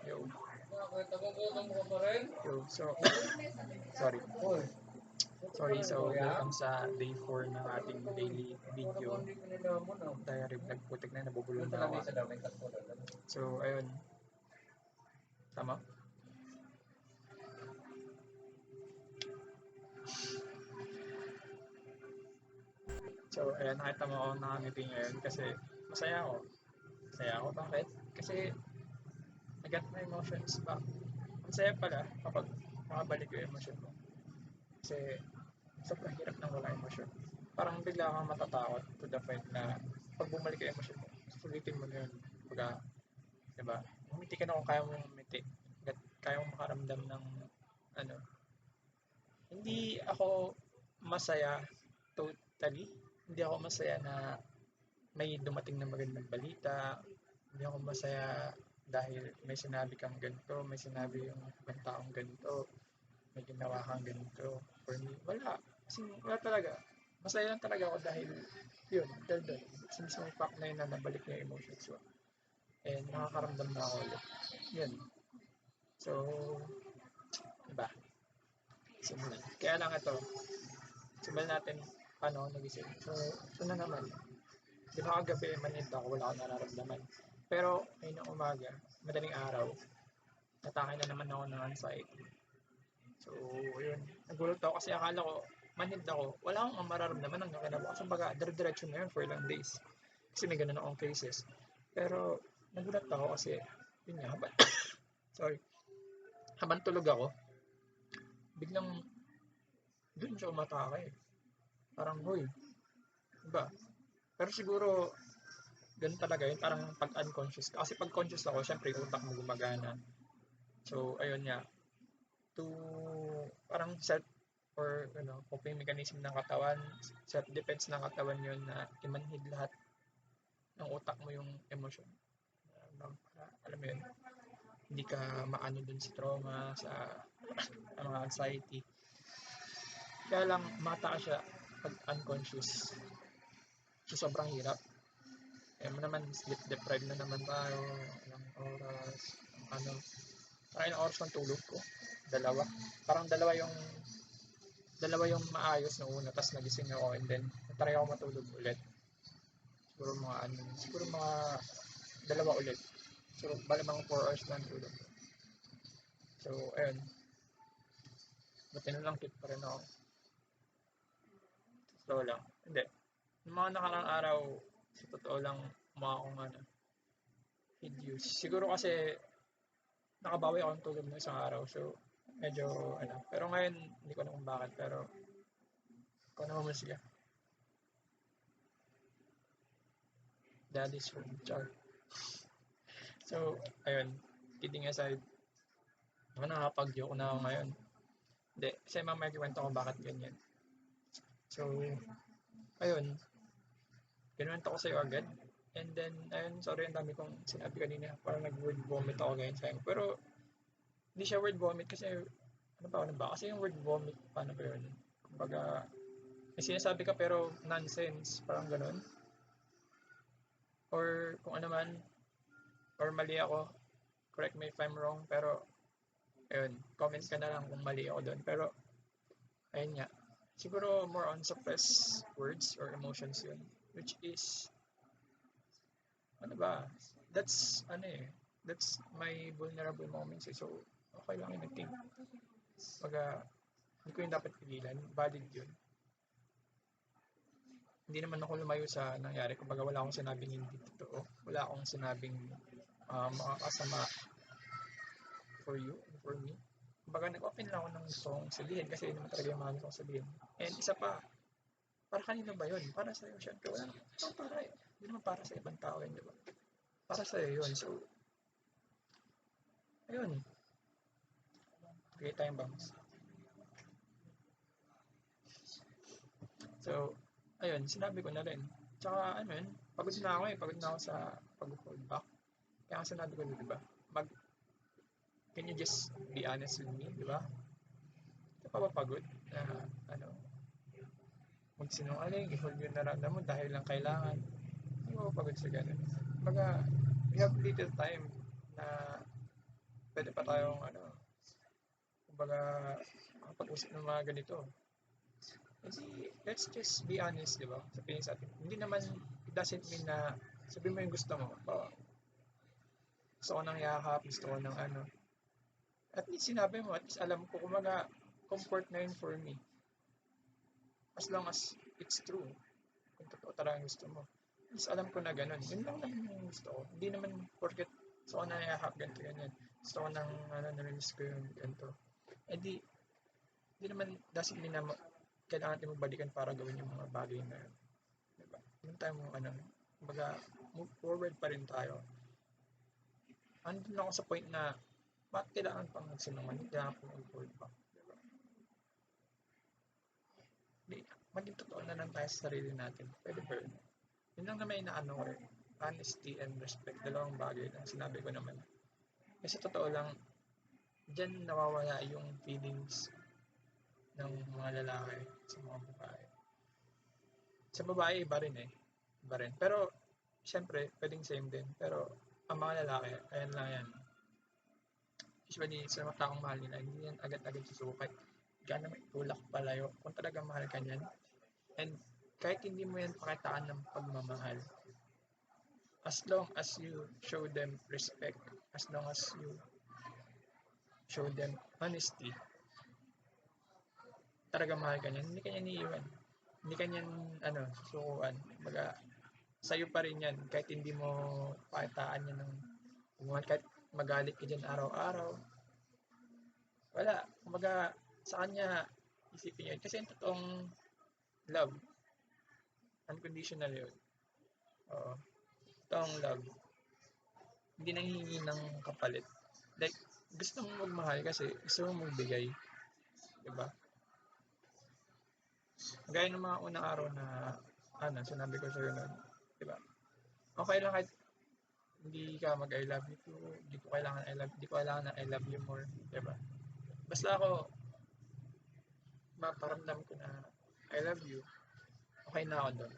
Yo. Bakit? Nagugutom ka pa rin? Yo. Sorry. Uy. So welcome sa day 4 ng ating daily video. Hindi ko nilaman ah. Diary vlog, putik na nabubulong Ito na lang ako. isa daw, may tatlo lang. So, ayun. Tama? So, ayun, nakita mo ako nakangiti ngayon kasi masaya ako. Masaya ako. Bakit? Kasi I got my emotions back. Masaya pala kapag makabalik yung emosyon mo. Kasi sobrang hirap nang wala emosyon. Parang bigla kang matatakot to the point na pag bumalik yung emosyon mo, sulitin mo na yun. Baga, diba? Umiti ka na kung kaya mong umiti. Kaya mong makaramdam ng ano. Hindi ako masaya totally. Hindi ako masaya na may dumating na magandang balita. Hindi ako masaya dahil may sinabi kang ganito, may sinabi yung ibang taong ganito, may ginawa kang ganito. For me, wala. Kasi wala talaga. Masaya lang talaga ako dahil yun, dahil doon. Since may fact na yun na nabalik niya yung emotions ko. And nakakaramdam na ako ulit. Yun. So, diba? Simulan. Kaya lang ito, simulan natin paano ako nagising. So, ito na naman. Di ba kagabi, manhid ako, wala akong nararamdaman. Pero, ngayon ng umaga, madaling araw, natake na naman ako ng anxiety. So, yun. Nagulat ako kasi akala ko, manhid ako, wala akong mararamdaman hanggang kinabukasan. Baga, dire-diretso na yun for ilang days. Kasi may ganun akong cases. Pero, nagulat ako kasi, yun nga, sorry, habang tulog ako, biglang, doon siya umatake. Parang, hoy, diba? Pero siguro, ganun talaga yun, parang pag unconscious ka. Kasi pag conscious ako, syempre yung utak mo gumagana. So, ayun nga, to parang self or coping mechanism ng katawan, self-defense ng katawan yun na imanhid lahat ng utak mo yung emosyon. Para, alam mo yun, hindi ka maano dun sa trauma, sa mga anxiety. Kaya lang, mata siya pag unconscious. So, sobrang hirap. Kaya mo naman, sleep deprived na naman tayo, ilang oras, ano, parang ilang oras ng tulog ko. Parang dalawa yung maayos na una, tapos nagising ako and then natry ako matulog ulit. Siguro mga dalawa ulit. So, bali mga 4 hours lang tulog. So, ayun. Buti na lang keep pa rin ako. Totoo lang. Hindi. Yung mga nakarang araw, sa totoo lang, mukha akong videos. Siguro kasi nakabawi ako ng tulog ng isang araw. So, medyo, pero ngayon, hindi ko alam kung bakit. Pero, ikaw naman musika. Daddy's home. Char. So, ayun. Kidding aside, nakakapag-joke na ako ngayon. Hindi, kasi mamaya kikwento ko bakit ganyan. So, ayun. Kinuwento ko sa'yo agad. And then, ayun, sorry, ang dami kong sinabi kanina. Parang nag-word vomit ako ngayon sa'yo. Pero, hindi siya word vomit kasi, ano ba? Kasi yung word vomit, paano ba yun? Kumbaga, may sinasabi ka pero nonsense. Parang ganun. Or kung ano man, or mali ako, correct me if I'm wrong, pero, ayun, comment ka na lang kung mali ako doon. Pero, ayun nga, siguro more on suppressed words or emotions yun. Which is, ano ba, that's my vulnerable moments eh. So, okay lang yun, I think. Pag, hindi ko yung dapat pigilan, valid yun. Hindi naman ako lumayo sa nangyari. Kumbaga, wala akong sinabing hindi totoo. Wala akong sinabing makakasama for you, for me. Kumbaga, nag-open lang ako ng gusto kong sabihin kasi yun naman talaga yung mga gusto kong sabihin. And isa pa, para kanino ba yun? Para sa'yo, syempre. Wala naman para yun. Hindi naman para sa ibang tao yun, di ba? Para sa'yo yun. So, ayun. Great time bombs. So, ayun, sinabi ko na rin. Tsaka, ano yun, pagod na ako eh. Pagod na ako sa pag-hold back. Kaya sinabi ko, di ba? Can you just be honest with me, di ba? Ka pa ba pagod na, magsinungaling, i-hold yung naramdaman mo dahil lang kailangan. Hindi mo pagod sa ganun. Kumbaga, we have little time na pwede pa tayong kumbaga makapag-usap ng mga ganito. Kasi let's just be honest, di ba? Sabihin sa atin, hindi naman, it doesn't mean na sabihin mo yung gusto mo. Gusto ko ng yakap, gusto ko ng At least sinabi mo, at least alam ko, kumaga, comfort na yun for me. As long as it's true. Kung totoo talaga gusto mo. At least alam ko na ganun. Yun lang naman yung gusto ko. Hindi naman forget, gusto ko na yakap, ganito, ganyan. Gusto ko ng, narinis ko yung ganito. Eh di naman, doesn't mean na kailangan natin magbalikan para gawin yung mga bagay na yun. Diba? Yung tayo mo, kumbaga, move forward pa rin tayo. Andun ako sa point na bakit kailangan pang magsinungaling? Kailangan pang mag-forward pa. Diba? Di, maging totoo na lang tayo sa sarili natin. Pwede ba yun? Yun lang naman inaano ko eh. Honesty and respect. Dalawang bagay lang. Sinabi ko naman. Kasi totoo lang, dyan nawawala yung feelings ng mga lalaki sa mga babae. Sa babae, iba rin eh. Iba rin. Pero, syempre, pwedeng same din. Pero, ang mga lalaki, ayan lang yan. Usually, sa mga taong mahal nila, hindi yan agad-agad susukay. Gano'n may tulak palayo. Kung talaga mahal ka niyan. And, kahit hindi mo yan pakitaan ng pagmamahal, as long as you show them respect, as long as you show them honesty, talaga mahal ka niyan, hindi ka niya niiwan. Hindi ka niyan, susukuan. Kumbaga, sa'yo pa rin yan, kahit hindi mo pakitaan yan ng kahit magalit ka dyan araw-araw. Wala. Kumbaga, sa kanya, isipin yun. Kasi yung totoong love, unconditional yun. Oo. Totoong love, hindi nanghihingi ng kapalit. Like, gusto mong magmahal kasi gusto mong magbigay. Diba? Gaya ng mga unang araw na, sinabi ko sa'yo nun. Diba? Okay lang kahit hindi ka mag-I love you too. Hindi ko kailangan na I love you more. Diba? Basta ako, maparamdam ko na I love you. Okay na ako doon.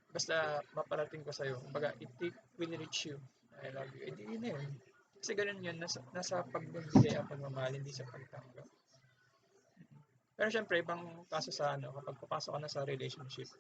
Basta maparating ko sa'yo. Kumbaga, it will reach you. I love you. Hindi yun na yun. Kasi ganun yun. Nasa pagbibigay ang pagmamahal, hindi sa pagtanggap. Pero syempre, ibang kaso sa kapag papasok ka na sa relationship.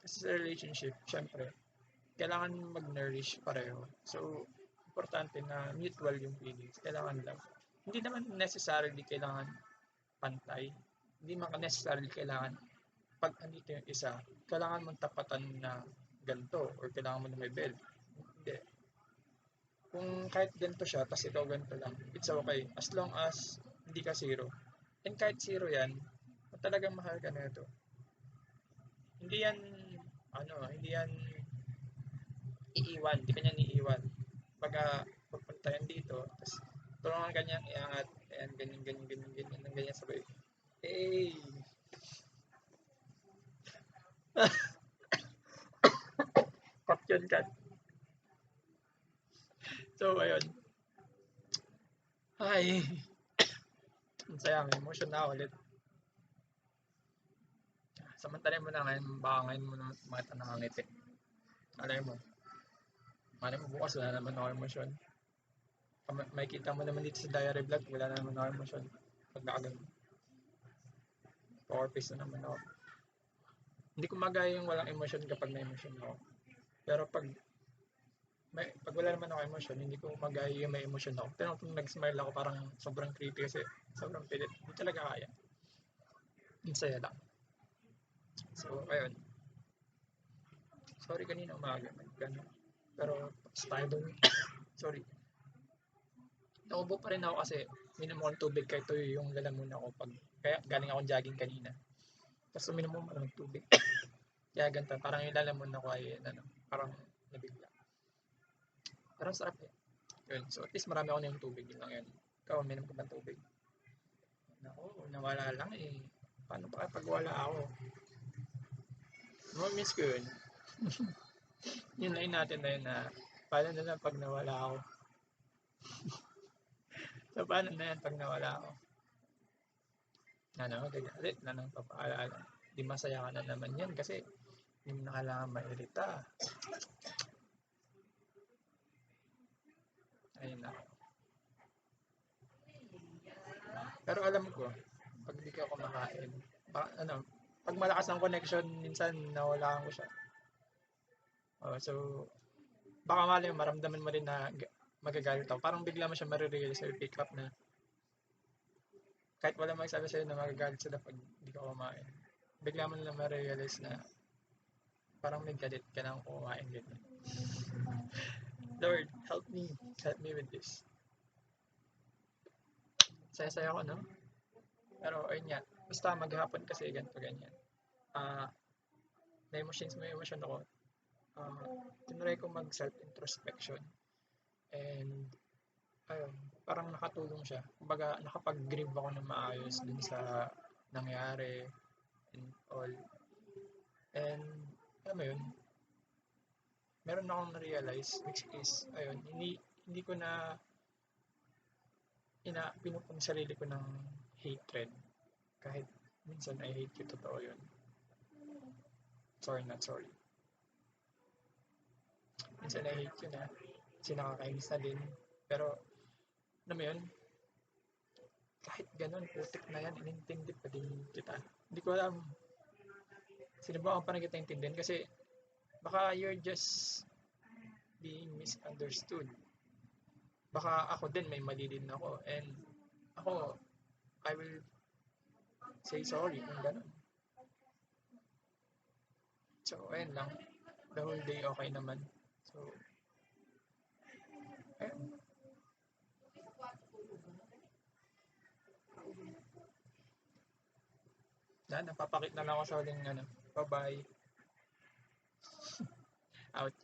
Kasi sa relationship, syempre, kailangan mag-nourish pareho. So, importante na mutual yung feelings. Kailangan lang. Hindi naman necessarily kailangan pantay. Hindi naman necessarily kailangan pag andito yung isa, kailangan mong tapatan na ganito or kailangan mo na may belt. Hindi. Kung kahit ganito siya, tapos ikaw ganito lang, it's okay. As long as hindi ka zero. And kahit zero yan, kung talagang mahal ka na ito, hindi yan, hindi yan iiwan, hindi ka niya niiwan. Baga, pagpunta yan dito, tapos tulungan ka niyang iangat, ayan, ganyan, sabay. Hey! Cut yun, cut. So, ayun. Ay, ang saya, may emotion na ulit. Samantalin mo na ngayon, baka ngayon mo na makita nakangiti. Alam mo bukas wala naman ako emosyon. May kita mo naman dito sa diary vlog, wala naman ako emosyon. Pag nakagano. Power face na naman ako. Hindi ko magaya yung walang emosyon kapag may emosyon ako. Pero pag wala naman ako emosyon, hindi ko magaya yung may emosyon ako. Pero kung nag-smile ako, parang sobrang creepy kasi sobrang pilit. Hindi talaga kaya. Ang saya lang. So, ayun. Sorry kanina umaga. Gano'n. Pero, tapos tayo doon. Sorry. Naubo pa rin ako kasi minom akong tubig kahit ito yung lalamunan ako pag kaya galing akong jogging kanina. Tapos uminom mo ng tubig. Kaya ganito, parang yung lalamunan ko ay parang nabigla. Pero sarap eh. Yun. So at least marami ako ng tubig. Yun lang yun. Ikaw, uminom ka ba ng tubig? Naku, nawala lang eh. Paano pa kapag wala ako? Miss ko yun. Yun line natin na yun na paano na lang pag nawala ako? So paano na yan pag nawala ako? Gagalit na nang papaalala. Di masaya ka na naman yan kasi hindi mo na kailangan mairita. Ayun na. Pero alam ko, pag di ka kumakain, pag malakas ang connection, minsan nawalaan ko siya. So, baka mali maramdaman mo rin na magagalit ako. Parang bigla mo siya marirealize or pick up na kahit wala magsabi sa'yo na magagalit sila pag di ka kumain. Bigla mo na marirealize na parang may galit ka nang kumain ganyan. Lord, help me. Help me with this. Saya-saya ko, no? Pero, ayun nga. Basta maghapon kasi ganito ganyan. May emotion ako. Tinry ko mag self-introspection. And, ayun, parang nakatulong siya. Kumbaga, nakapag-grieve ako ng maayos dun sa nangyari and all. And, alam mo yun, meron akong na-realize, which is, ayun, hindi ko na pinupong sarili ko ng hatred. Kahit minsan I hate you, totoo yun. Sorry, not sorry. Minsan I hate you na, kasi nakakainis na din. Pero, alam mo yun, kahit ganun, putik na yan, inintindi pa din kita. Hindi ko alam, sinubukan pa na kita intindihan kasi baka you're just being misunderstood. Baka ako din, may mali din ako. And ako, I will say sorry kung ganun. So, ayun lang. The whole day okay naman. So, ayun. Napapakit na lang ako sa huling Bye-bye. Out.